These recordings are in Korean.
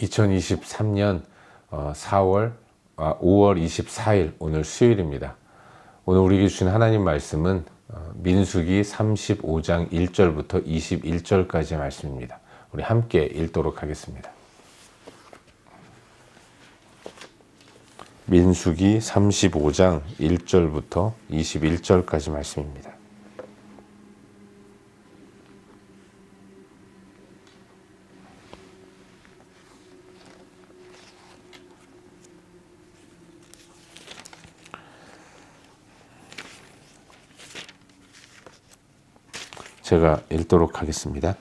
2023년 5월 24일 오늘 수요일입니다. 오늘 우리에게 주신 하나님 말씀은 민수기 35장 1절부터 21절까지의 말씀입니다. 우리 함께 읽도록 하겠습니다. 민수기 35장 1절부터 21절까지 말씀입니다. 제가 읽도록 하겠습니다.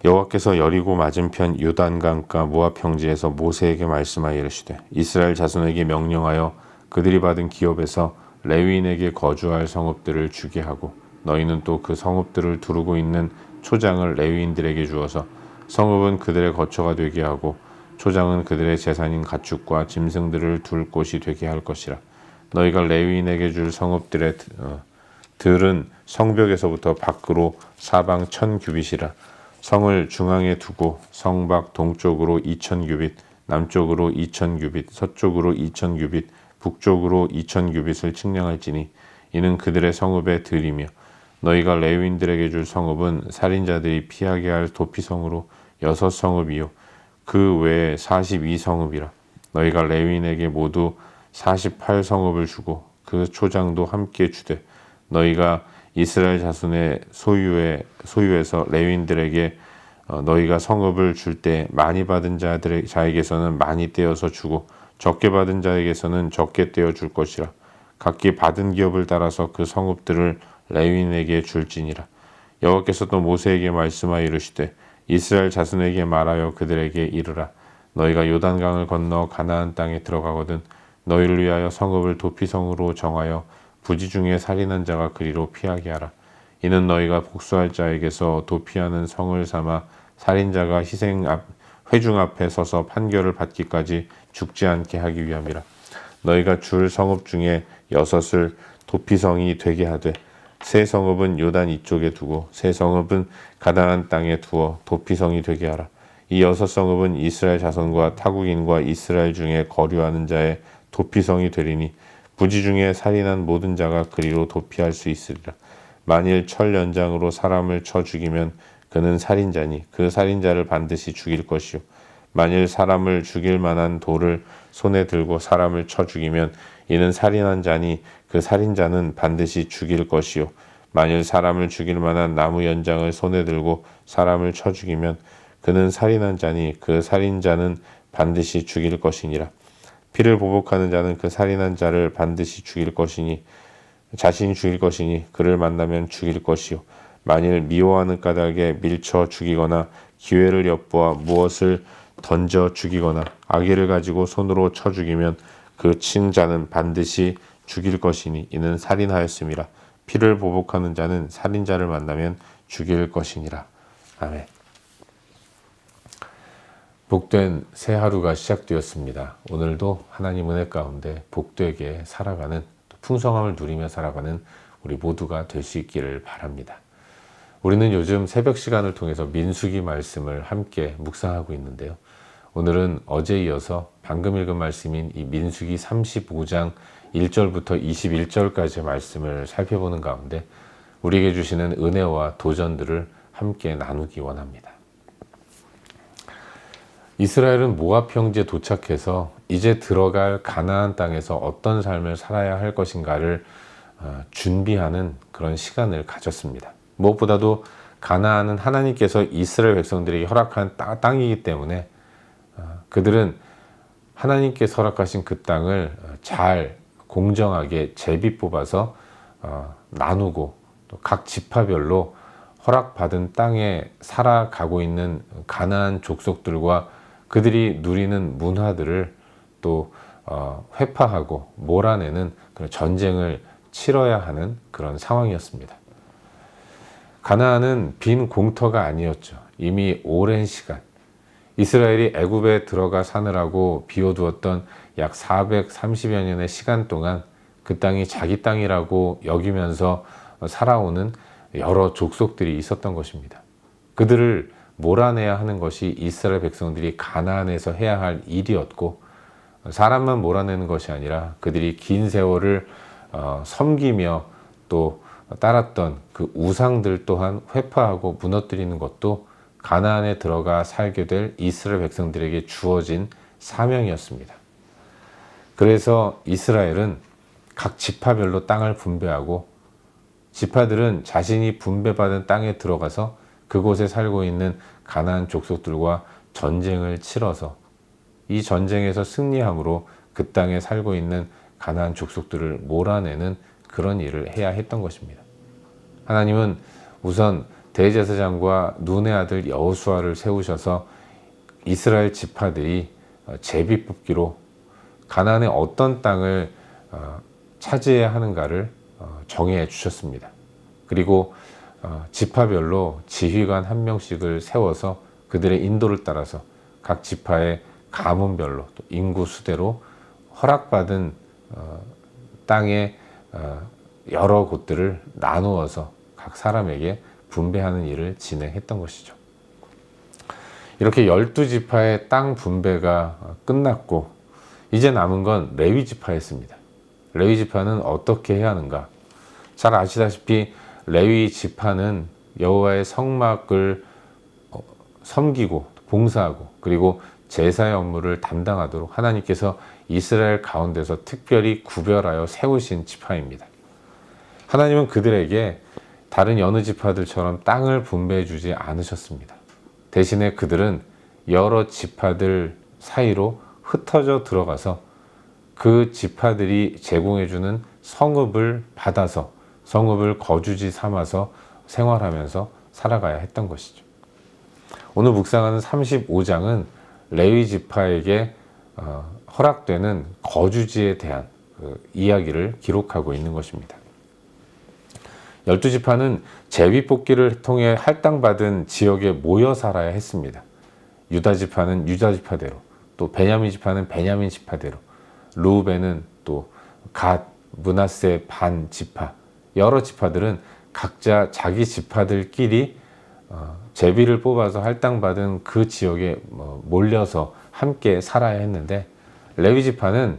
여호와께서 여리고 맞은편 요단강가 모압 평지에서 모세에게 말씀하여 이르시되 이스라엘 자손에게 명령하여 그들이 받은 기업에서 레위인에게 거주할 성읍들을 주게 하고 너희는 또 그 성읍들을 두르고 있는 초장을 레위인들에게 주어서 성읍은 그들의 거처가 되게 하고 초장은 그들의 재산인 가축과 짐승들을 둘 곳이 되게 할 것이라. 너희가 레위인에게 줄 성읍들의 들은 성벽에서부터 밖으로 사방 1000규빗이라. 성을 중앙에 두고 성 밖 동쪽으로 2000규빗, 남쪽으로 2000규빗, 서쪽으로 2000규빗, 북쪽으로 2000규빗을 측량할지니 이는 그들의 성읍의 들이며 너희가 레위인들에게 줄 성읍은 살인자들이 피하게 할 도피성으로 6성읍이요 그 외에 42성읍이라. 너희가 레위인에게 모두 48성읍을 주고 그 초장도 함께 주되 너희가 이스라엘 자손의 소유에서 레위인들에게 너희가 성읍을 줄 때 많이 받은 자에게서는 많이 떼어서 주고 적게 받은 자에게서는 적게 떼어 줄 것이라. 각기 받은 기업을 따라서 그 성읍들을 레위인에게 줄지니라. 여호와께서 또 모세에게 말씀하여 이르시되 이스라엘 자손에게 말하여 그들에게 이르라. 너희가 요단강을 건너 가나안 땅에 들어가거든 너희를 위하여 성읍을 도피성으로 정하여 부지 중에 살인한 자가 그리로 피하게 하라. 이는 너희가 복수할 자에게서 도피하는 성을 삼아 살인자가 회중 앞에 서서 판결을 받기까지 죽지 않게 하기 위함이라. 너희가 줄 성읍 중에 6을 도피성이 되게 하되 세 성읍은 요단 이쪽에 두고 세 성읍은 가나안 땅에 두어 도피성이 되게 하라. 이 6성읍은 이스라엘 자손과 타국인과 이스라엘 중에 거류하는 자의 도피성이 되리니 부지 중에 살인한 모든 자가 그리로 도피할 수 있으리라. 만일 철 연장으로 사람을 쳐 죽이면 그는 살인자니 그 살인자를 반드시 죽일 것이요. 만일 사람을 죽일 만한 돌을 손에 들고 사람을 쳐 죽이면 이는 살인한 자니 그 살인자는 반드시 죽일 것이요. 만일 사람을 죽일 만한 나무 연장을 손에 들고 사람을 쳐 죽이면 그는 살인한 자니 그 살인자는 반드시 죽일 것이니라. 피를 보복하는 자는 그 살인한 자를 반드시 죽일 것이니 자신이 죽일 것이니 그를 만나면 죽일 것이요. 만일 미워하는 까닭에 밀쳐 죽이거나 기회를 엿보아 무엇을 던져 죽이거나 아기를 가지고 손으로 쳐 죽이면 그 친 자는 반드시 죽일 것이니 이는 살인하였음이라. 피를 보복하는 자는 살인자를 만나면 죽일 것이니라. 아멘. 복된 새 하루가 시작되었습니다. 오늘도 하나님 은혜 가운데 복되게 살아가는, 풍성함을 누리며 살아가는 우리 모두가 될 수 있기를 바랍니다. 우리는 요즘 새벽 시간을 통해서 민수기 말씀을 함께 묵상하고 있는데요. 오늘은 어제 이어서 방금 읽은 말씀인 이 민수기 35장 1절부터 21절까지의 말씀을 살펴보는 가운데 우리에게 주시는 은혜와 도전들을 함께 나누기 원합니다. 이스라엘은 모압 평지에 도착해서 이제 들어갈 가나안 땅에서 어떤 삶을 살아야 할 것인가를 준비하는 그런 시간을 가졌습니다. 무엇보다도 가나안은 하나님께서 이스라엘 백성들에게 허락한 땅이기 때문에 그들은 하나님께서 허락하신 그 땅을 잘 공정하게 제비 뽑아서 나누고 또 각 지파별로 허락받은 땅에 살아가고 있는 가나안 족속들과 그들이 누리는 문화들을 또 회파하고 몰아내는 그런 전쟁을 치러야 하는 그런 상황이었습니다. 가나안은 빈 공터가 아니었죠. 이미 오랜 시간 이스라엘이 애굽에 들어가 사느라고 비워두었던 약 430여 년의 시간 동안 그 땅이 자기 땅이라고 여기면서 살아오는 여러 족속들이 있었던 것입니다. 그들을 몰아내야 하는 것이 이스라엘 백성들이 가나안에서 해야 할 일이었고, 사람만 몰아내는 것이 아니라 그들이 긴 세월을 섬기며 또 따랐던 그 우상들 또한 회파하고 무너뜨리는 것도 가나안에 들어가 살게 될 이스라엘 백성들에게 주어진 사명이었습니다. 그래서 이스라엘은 각 지파별로 땅을 분배하고, 지파들은 자신이 분배받은 땅에 들어가서 그곳에 살고 있는 가나안 족속들과 전쟁을 치러서 이 전쟁에서 승리함으로 그 땅에 살고 있는 가나안 족속들을 몰아내는 그런 일을 해야 했던 것입니다. 하나님은 우선 대제사장과 눈의 아들 여호수아를 세우셔서 이스라엘 지파들이 제비 뽑기로 가나안의 어떤 땅을 차지해야 하는가를 정해 주셨습니다. 그리고 지파별로 지휘관 한 명씩을 세워서 그들의 인도를 따라서 각 지파의 가문별로 또 인구 수대로 허락받은 땅의 여러 곳들을 나누어서 각 사람에게 분배하는 일을 진행했던 것이죠. 이렇게 12지파의 땅 분배가 끝났고 이제 남은 건 레위 지파였습니다. 레위 지파는 어떻게 해야 하는가? 잘 아시다시피 레위 지파는 여호와의 성막을 섬기고 봉사하고 그리고 제사의 업무를 담당하도록 하나님께서 이스라엘 가운데서 특별히 구별하여 세우신 지파입니다. 하나님은 그들에게 다른 여느 지파들처럼 땅을 분배해 주지 않으셨습니다. 대신에 그들은 여러 지파들 사이로 흩어져 들어가서 그 지파들이 제공해 주는 성읍을 받아서 성읍을 거주지 삼아서 생활하면서 살아가야 했던 것이죠. 오늘 묵상하는 35장은 레위 지파에게 허락되는 거주지에 대한 이야기를 기록하고 있는 것입니다. 12지파는 제비뽑기를 통해 할당받은 지역에 모여 살아야 했습니다. 유다 지파는 유다 지파대로, 또 베냐민 지파는 베냐민 지파대로, 르우벤은 또 갓, 므낫세 반 지파, 여러 지파들은 각자 자기 지파들끼리 제비를 뽑아서 할당받은 그 지역에 몰려서 함께 살아야 했는데, 레위 지파는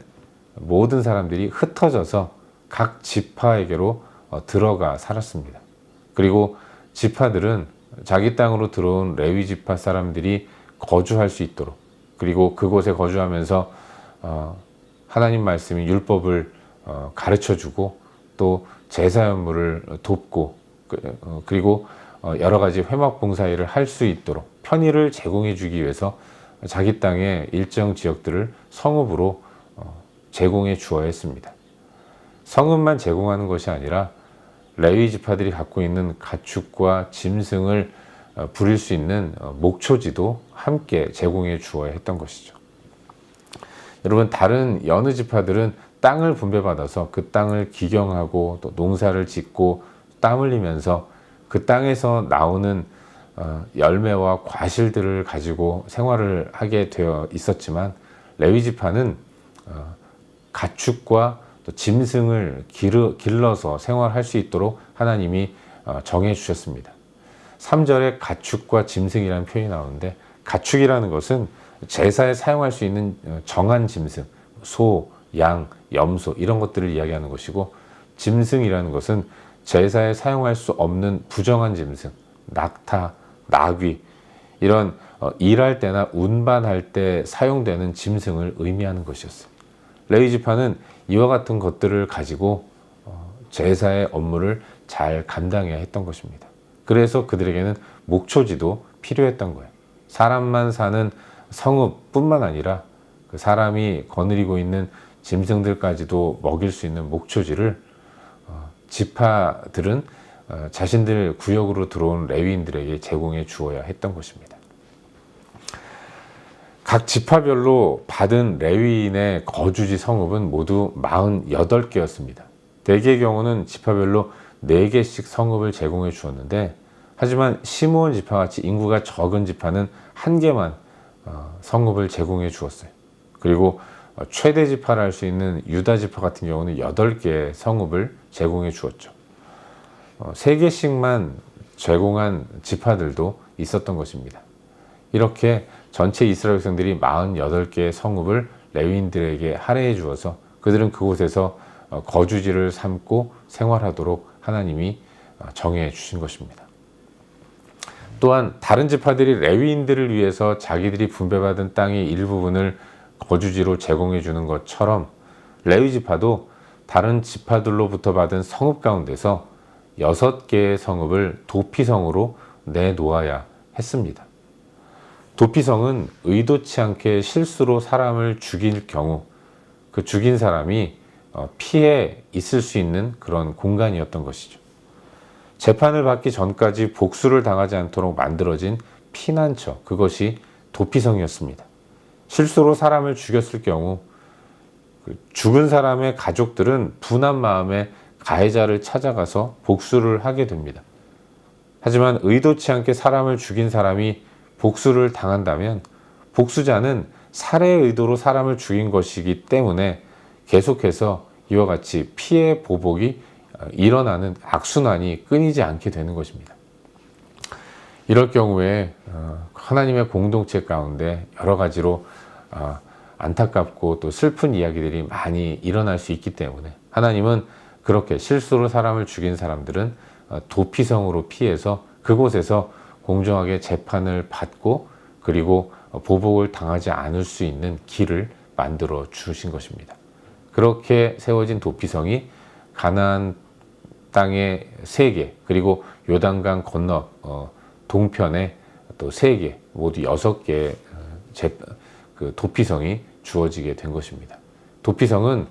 모든 사람들이 흩어져서 각 지파에게로 들어가 살았습니다. 그리고 지파들은 자기 땅으로 들어온 레위 지파 사람들이 거주할 수 있도록, 그리고 그곳에 거주하면서 하나님 말씀인 율법을 가르쳐주고 또 제사 업무를 돕고 그리고 여러 가지 회막 봉사 일을 할 수 있도록 편의를 제공해 주기 위해서 자기 땅의 일정 지역들을 성읍으로 제공해 주어야 했습니다. 성읍만 제공하는 것이 아니라 레위 지파들이 갖고 있는 가축과 짐승을 부릴 수 있는 목초지도 함께 제공해 주어야 했던 것이죠. 여러분, 다른 여느 지파들은 땅을 분배받아서 그 땅을 기경하고 또 농사를 짓고 땀 흘리면서 그 땅에서 나오는 열매와 과실들을 가지고 생활을 하게 되어 있었지만, 레위 지파는 가축과 또 짐승을 길러서 생활할 수 있도록 하나님이 정해 주셨습니다. 3절에 가축과 짐승이라는 표현이 나오는데, 가축이라는 것은 제사에 사용할 수 있는 정한 짐승, 소, 양, 염소 이런 것들을 이야기하는 것이고, 짐승이라는 것은 제사에 사용할 수 없는 부정한 짐승, 낙타, 나귀, 이런 일할 때나 운반할 때 사용되는 짐승을 의미하는 것이었습니다. 레위 지파는 이와 같은 것들을 가지고 제사의 업무를 잘 감당해야 했던 것입니다. 그래서 그들에게는 목초지도 필요했던 거예요. 사람만 사는 성읍뿐만 아니라 그 사람이 거느리고 있는 짐승들까지도 먹일 수 있는 목초지를 지파들은 자신들 구역으로 들어온 레위인들에게 제공해 주어야 했던 것입니다. 각 지파별로 받은 레위인의 거주지 성읍은 모두 48개였습니다. 대개의 경우는 지파별로 4개씩 성읍을 제공해 주었는데, 하지만 시므온 지파같이 인구가 적은 지파는 1개만 성읍을 제공해 주었어요. 그리고 최대 지파를 할 수 있는 유다 지파 같은 경우는 8개의 성읍을 제공해 주었죠. 3개씩만 제공한 지파들도 있었던 것입니다. 이렇게 전체 이스라엘 백성들이 48개의 성읍을 레위인들에게 할애해 주어서 그들은 그곳에서 거주지를 삼고 생활하도록 하나님이 정해 주신 것입니다. 또한 다른 지파들이 레위인들을 위해서 자기들이 분배받은 땅의 일부분을 거주지로 제공해 주는 것처럼 레위 지파도 다른 지파들로부터 받은 성읍 가운데서 6개의 성읍을 도피성으로 내놓아야 했습니다. 도피성은 의도치 않게 실수로 사람을 죽일 경우 그 죽인 사람이 피해 있을 수 있는 그런 공간이었던 것이죠. 재판을 받기 전까지 복수를 당하지 않도록 만들어진 피난처, 그것이 도피성이었습니다. 실수로 사람을 죽였을 경우 죽은 사람의 가족들은 분한 마음에 가해자를 찾아가서 복수를 하게 됩니다. 하지만 의도치 않게 사람을 죽인 사람이 복수를 당한다면 복수자는 살해의 의도로 사람을 죽인 것이기 때문에 계속해서 이와 같이 피해 보복이 일어나는 악순환이 끊이지 않게 되는 것입니다. 이럴 경우에 하나님의 공동체 가운데 여러 가지로 안타깝고 또 슬픈 이야기들이 많이 일어날 수 있기 때문에 하나님은 그렇게 실수로 사람을 죽인 사람들은 도피성으로 피해서 그곳에서 공정하게 재판을 받고 그리고 보복을 당하지 않을 수 있는 길을 만들어 주신 것입니다. 그렇게 세워진 도피성이 가나안 땅의 3개 그리고 요단강 건너 동편에 또 3개 모두 6개의 그 도피성이 주어지게 된 것입니다. 도피성은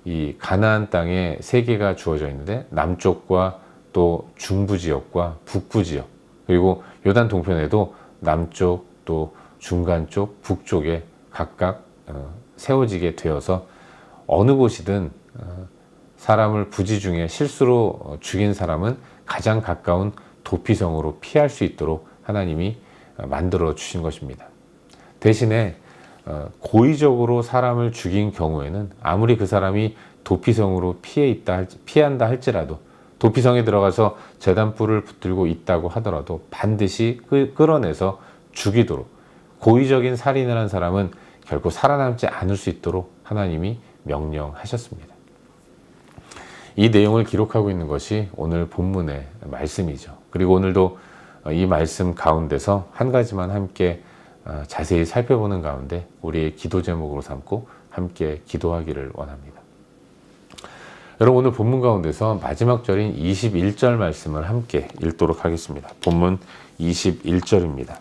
이 가나안 땅에 3개가 주어져 있는데 남쪽과 또 중부 지역과 북부 지역 그리고 요단 동편에도 남쪽 또 중간 쪽 북쪽에 각각 세워지게 되어서 어느 곳이든 사람을 부지 중에 실수로 죽인 사람은 가장 가까운 도피성으로 피할 수 있도록 하나님이 만들어 주신 것입니다. 대신에 고의적으로 사람을 죽인 경우에는 아무리 그 사람이 도피성으로 피한다 할지라도 도피성에 들어가서 제단불을 붙들고 있다고 하더라도 반드시 끌어내서 죽이도록 고의적인 살인을 한 사람은 결코 살아남지 않을 수 있도록 하나님이 명령하셨습니다. 이 내용을 기록하고 있는 것이 오늘 본문의 말씀이죠. 그리고 오늘도 이 말씀 가운데서 한 가지만 함께 자세히 살펴보는 가운데 우리의 기도 제목으로 삼고 함께 기도하기를 원합니다. 여러분, 오늘 본문 가운데서 마지막 절인 21절 말씀을 함께 읽도록 하겠습니다. 본문 21절입니다.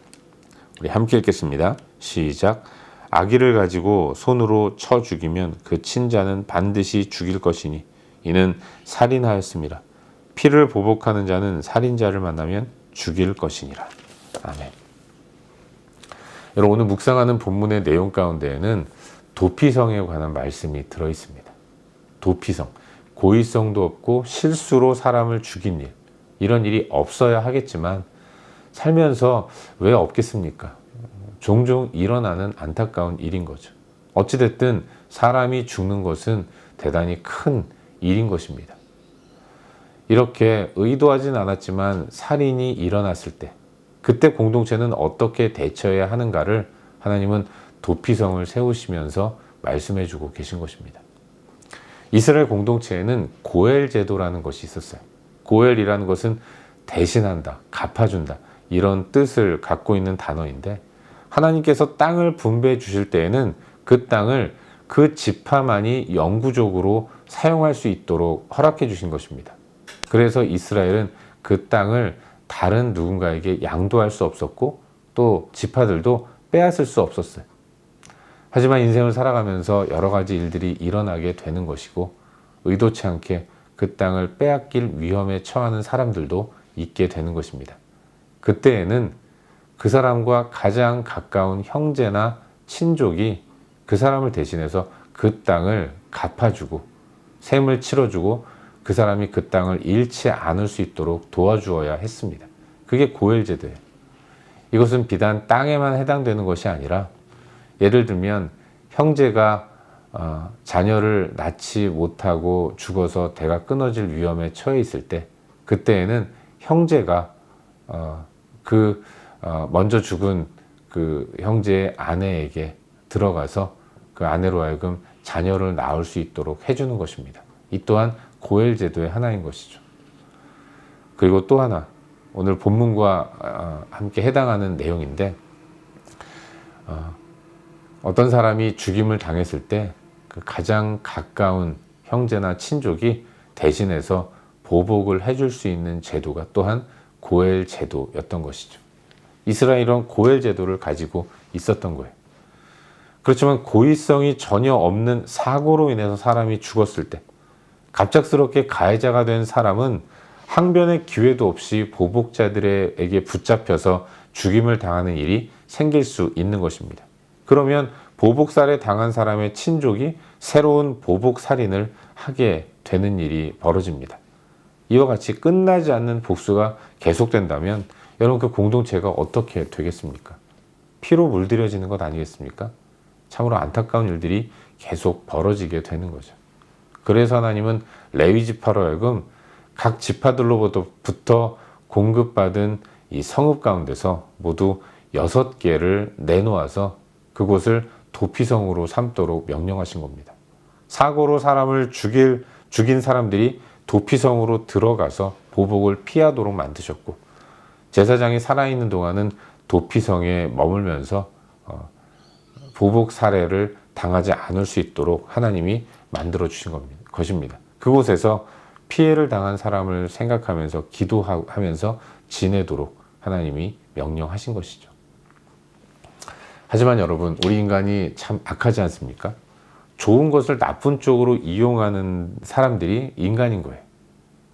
우리 함께 읽겠습니다. 시작. 아기를 가지고 손으로 쳐 죽이면 그 친자는 반드시 죽일 것이니 이는 살인하였습니다. 피를 보복하는 자는 살인자를 만나면 죽일 것이니라. 아멘. 여러분, 오늘 묵상하는 본문의 내용 가운데에는 도피성에 관한 말씀이 들어 있습니다. 도피성, 고의성도 없고 실수로 사람을 죽인 일, 이런 일이 없어야 하겠지만 살면서 왜 없겠습니까? 종종 일어나는 안타까운 일인 거죠. 어찌됐든 사람이 죽는 것은 대단히 큰 일인 것입니다. 이렇게 의도하진 않았지만 살인이 일어났을 때 그때 공동체는 어떻게 대처해야 하는가를 하나님은 도피성을 세우시면서 말씀해 주고 계신 것입니다. 이스라엘 공동체에는 고엘 제도라는 것이 있었어요. 고엘이라는 것은 대신한다, 갚아준다, 이런 뜻을 갖고 있는 단어인데 하나님께서 땅을 분배해 주실 때에는 그 땅을 그 지파만이 영구적으로 사용할 수 있도록 허락해 주신 것입니다. 그래서 이스라엘은 그 땅을 다른 누군가에게 양도할 수 없었고 또 지파들도 빼앗을 수 없었어요. 하지만 인생을 살아가면서 여러 가지 일들이 일어나게 되는 것이고 의도치 않게 그 땅을 빼앗길 위험에 처하는 사람들도 있게 되는 것입니다. 그때에는 그 사람과 가장 가까운 형제나 친족이 그 사람을 대신해서 그 땅을 갚아주고 셈을 치러주고 그 사람이 그 땅을 잃지 않을 수 있도록 도와주어야 했습니다. 그게 고엘 제도예요. 이것은 비단 땅에만 해당되는 것이 아니라 예를 들면 형제가 자녀를 낳지 못하고 죽어서 대가 끊어질 위험에 처해 있을 때 그때에는 형제가 먼저 죽은 그 형제의 아내에게 들어가서 그 아내로 하여금 자녀를 낳을 수 있도록 해주는 것입니다. 이 또한 고엘 제도의 하나인 것이죠. 그리고 또 하나, 오늘 본문과 함께 해당하는 내용인데, 어떤 사람이 죽임을 당했을 때 그 가장 가까운 형제나 친족이 대신해서 보복을 해줄 수 있는 제도가 또한 고엘 제도였던 것이죠. 이스라엘은 고엘 제도를 가지고 있었던 거예요. 그렇지만 고의성이 전혀 없는 사고로 인해서 사람이 죽었을 때, 갑작스럽게 가해자가 된 사람은 항변의 기회도 없이 보복자들에게 붙잡혀서 죽임을 당하는 일이 생길 수 있는 것입니다. 그러면 보복살해 당한 사람의 친족이 새로운 보복살인을 하게 되는 일이 벌어집니다. 이와 같이 끝나지 않는 복수가 계속된다면 여러분, 그 공동체가 어떻게 되겠습니까? 피로 물들여지는 것 아니겠습니까? 참으로 안타까운 일들이 계속 벌어지게 되는 거죠. 그래서 하나님은 레위 지파로 하여금 각 지파들로부터 공급받은 이 성읍 가운데서 모두 6개를 내놓아서 그곳을 도피성으로 삼도록 명령하신 겁니다. 사고로 사람을 죽인 사람들이 도피성으로 들어가서 보복을 피하도록 만드셨고, 제사장이 살아있는 동안은 도피성에 머물면서 보복 살해를 당하지 않을 수 있도록 하나님이 만들어 주신 것입니다. 그곳에서 피해를 당한 사람을 생각하면서 기도하면서 지내도록 하나님이 명령하신 것이죠. 하지만 여러분, 우리 인간이 참 악하지 않습니까? 좋은 것을 나쁜 쪽으로 이용하는 사람들이 인간인 거예요.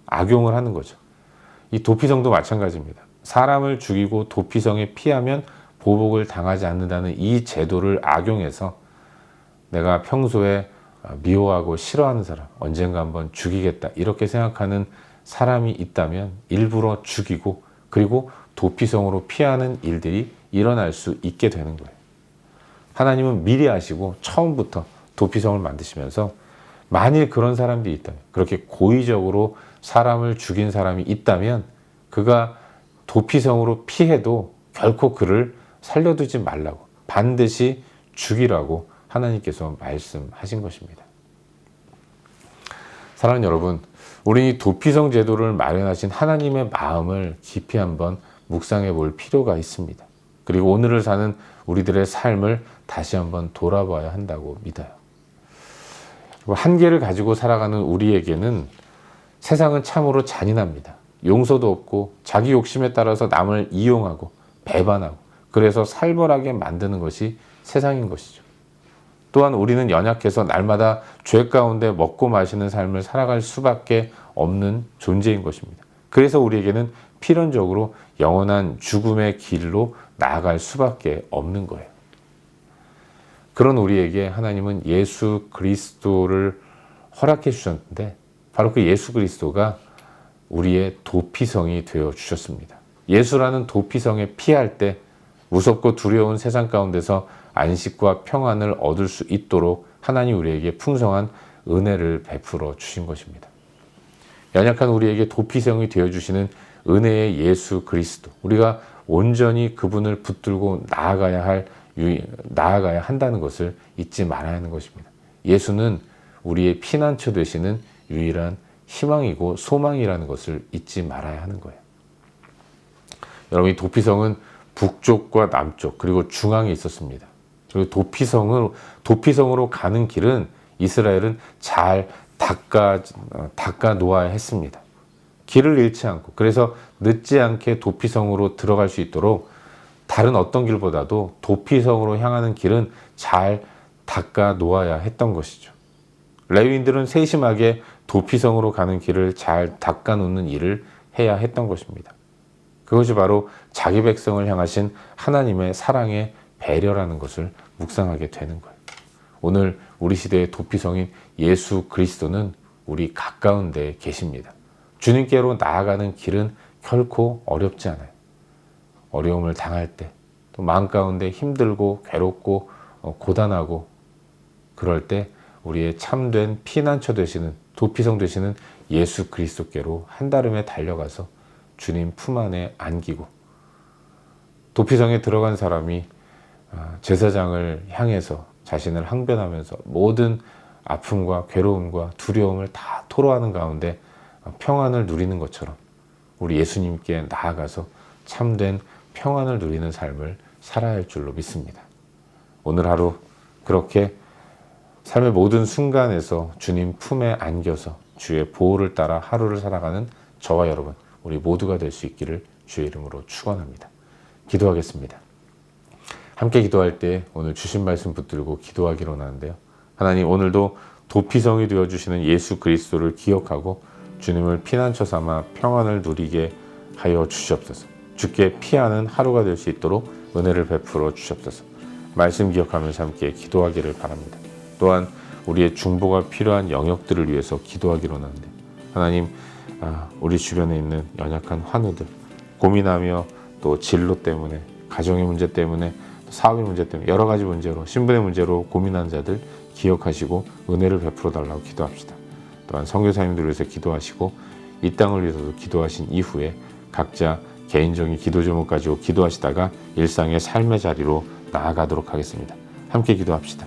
악용을 하는 거죠. 이 도피성도 마찬가지입니다. 사람을 죽이고 도피성에 피하면 보복을 당하지 않는다는 이 제도를 악용해서 내가 평소에 미워하고 싫어하는 사람, 언젠가 한번 죽이겠다, 이렇게 생각하는 사람이 있다면 일부러 죽이고 그리고 도피성으로 피하는 일들이 일어날 수 있게 되는 거예요. 하나님은 미리 아시고 처음부터 도피성을 만드시면서 만일 그런 사람들이 있다면, 그렇게 고의적으로 사람을 죽인 사람이 있다면 그가 도피성으로 피해도 결코 그를 살려두지 말라고, 반드시 죽이라고 하나님께서 말씀하신 것입니다. 사랑하는 여러분, 우리 이 도피성 제도를 마련하신 하나님의 마음을 깊이 한번 묵상해 볼 필요가 있습니다. 그리고 오늘을 사는 우리들의 삶을 다시 한번 돌아봐야 한다고 믿어요. 한계를 가지고 살아가는 우리에게는 세상은 참으로 잔인합니다. 용서도 없고 자기 욕심에 따라서 남을 이용하고 배반하고, 그래서 살벌하게 만드는 것이 세상인 것이죠. 또한 우리는 연약해서 날마다 죄 가운데 먹고 마시는 삶을 살아갈 수밖에 없는 존재인 것입니다. 그래서 우리에게는 필연적으로 영원한 죽음의 길로 나아갈 수밖에 없는 거예요. 그런 우리에게 하나님은 예수 그리스도를 허락해 주셨는데, 바로 그 예수 그리스도가 우리의 도피성이 되어 주셨습니다. 예수라는 도피성에 피할 때 무섭고 두려운 세상 가운데서 안식과 평안을 얻을 수 있도록 하나님 우리에게 풍성한 은혜를 베풀어 주신 것입니다. 연약한 우리에게 도피성이 되어주시는 은혜의 예수 그리스도, 우리가 온전히 그분을 붙들고 나아가야 한다는 것을 잊지 말아야 하는 것입니다. 예수는 우리의 피난처 되시는 유일한 희망이고 소망이라는 것을 잊지 말아야 하는 거예요. 여러분, 이 도피성은 북쪽과 남쪽 그리고 중앙에 있었습니다. 그리고 도피성으로 가는 길은 이스라엘은 잘 닦아 놓아야 했습니다. 길을 잃지 않고, 그래서 늦지 않게 도피성으로 들어갈 수 있도록 다른 어떤 길보다도 도피성으로 향하는 길은 잘 닦아 놓아야 했던 것이죠. 레위인들은 세심하게 도피성으로 가는 길을 잘 닦아 놓는 일을 해야 했던 것입니다. 그것이 바로 자기 백성을 향하신 하나님의 사랑의 배려라는 것을 묵상하게 되는 거예요. 오늘 우리 시대의 도피성인 예수 그리스도는 우리 가까운 데에 계십니다. 주님께로 나아가는 길은 결코 어렵지 않아요. 어려움을 당할 때, 또 마음 가운데 힘들고 괴롭고 고단하고 그럴 때 우리의 참된 피난처 되시는, 도피성 되시는 예수 그리스도께로 한달음에 달려가서 주님 품 안에 안기고, 도피성에 들어간 사람이 제사장을 향해서 자신을 항변하면서 모든 아픔과 괴로움과 두려움을 다 토로하는 가운데 평안을 누리는 것처럼 우리 예수님께 나아가서 참된 평안을 누리는 삶을 살아야 할 줄로 믿습니다. 오늘 하루 그렇게 삶의 모든 순간에서 주님 품에 안겨서 주의 보호를 따라 하루를 살아가는 저와 여러분, 우리 모두가 될 수 있기를 주의 이름으로 축원합니다. 기도하겠습니다. 함께 기도할 때 오늘 주신 말씀 붙들고 기도하기로 하는데요. 하나님, 오늘도 도피성이 되어주시는 예수 그리스도를 기억하고 주님을 피난처 삼아 평안을 누리게 하여 주시옵소서. 주께 피하는 하루가 될 수 있도록 은혜를 베풀어 주시옵소서. 말씀 기억하면서 함께 기도하기를 바랍니다. 또한 우리의 중보가 필요한 영역들을 위해서 기도하기로 하는데, 하나님, 우리 주변에 있는 연약한 환우들, 고민하며 또 진로 때문에, 가정의 문제 때문에, 사업의 문제 때문에, 여러 가지 문제로, 신분의 문제로 고민한 자들 기억하시고 은혜를 베풀어 달라고 기도합시다. 또한 선교사님들을 위해서 기도하시고 이 땅을 위해서도 기도하신 이후에 각자 개인적인 기도 제목 가지고 기도하시다가 일상의 삶의 자리로 나아가도록 하겠습니다. 함께 기도합시다.